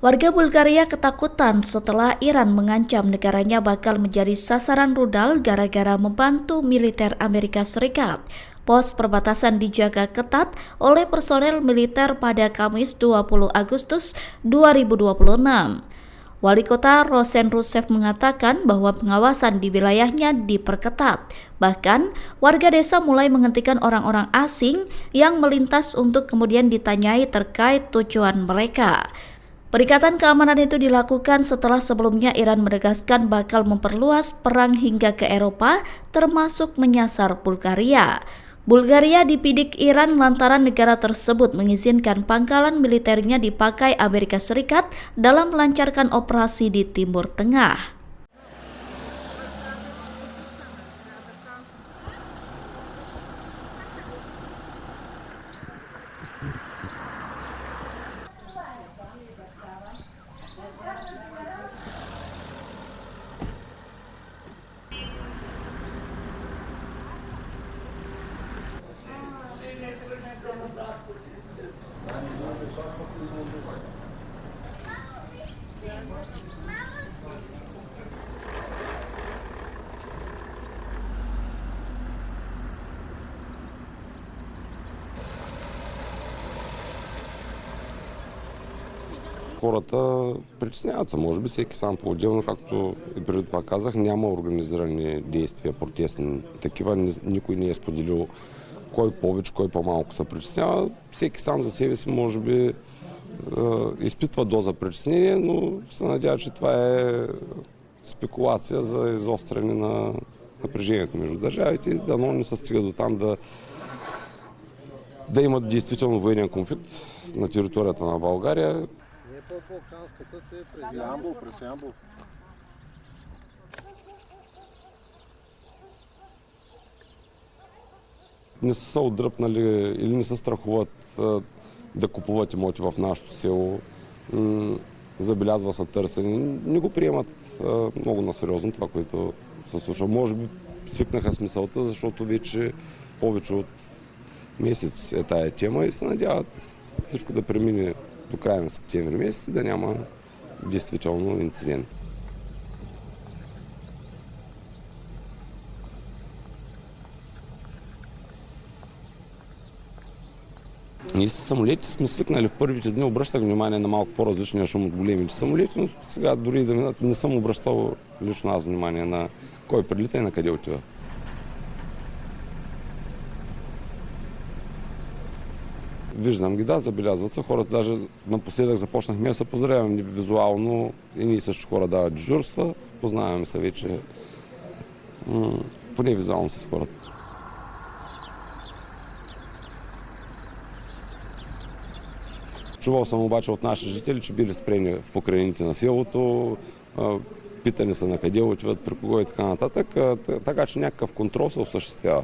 Warga Bulgaria ketakutan setelah Iran mengancam negaranya bakal menjadi sasaran rudal gara-gara membantu militer Amerika Serikat. Pos perbatasan dijaga ketat oleh personel militer pada Kamis 20 Agustus 2026. Wali kota Rosen Rusev mengatakan bahwa pengawasan di wilayahnya diperketat. Bahkan, warga desa mulai menghentikan orang-orang asing yang melintas untuk kemudian ditanyai terkait tujuan mereka. Peningkatan keamanan itu dilakukan setelah sebelumnya Iran menegaskan bakal memperluas perang hingga ke Eropa, termasuk menyasar Bulgaria. Bulgaria dipidik Iran lantaran negara tersebut mengizinkan pangkalan militernya dipakai Amerika Serikat dalam melancarkan operasi di Timur Tengah. Хората притесняват се, може би всеки сам по-отделно, както и преди това казах, няма организирани действия, протестни такива, никой не е споделил кой повече, кой по-малко се притеснява. Всеки сам за себе си може би изпитва доза притеснение, но се надява, че това е спекулация за изостряне на напрежението между държавите и дано не се стига до там да имат действително военен конфликт на територията на България. Балканската е през Ямбол, през Ямбол. Не са се отдръпнали или не се страхуват да купуват имоти в нашото село. Забелязва се търсене. Не го приемат много насериозно това, което се случва. Може би свикнаха с мисълта, защото вече повече от месец е тая тема и се надяват всичко да премине до края на септември месец и да няма действително инцидент. Ние с самолети сме свикнали в първите дни, обръщах внимание на малко по-различния шум от големите самолети, но сега дори да минат не съм обръщал лично аз внимание на кой прилита и на къде отива. Виждам ги, да, забелязват се. Хората даже напоследък започнахме да се поздравяваме визуално и ние също хора дават дежурства. Познаваме се вече поне визуално с хората. Чувал съм обаче от наши жители, че били спрени в покрайнините на селото, питани са на къде отиват, при кого и така нататък, така че някакъв контрол се осъществява.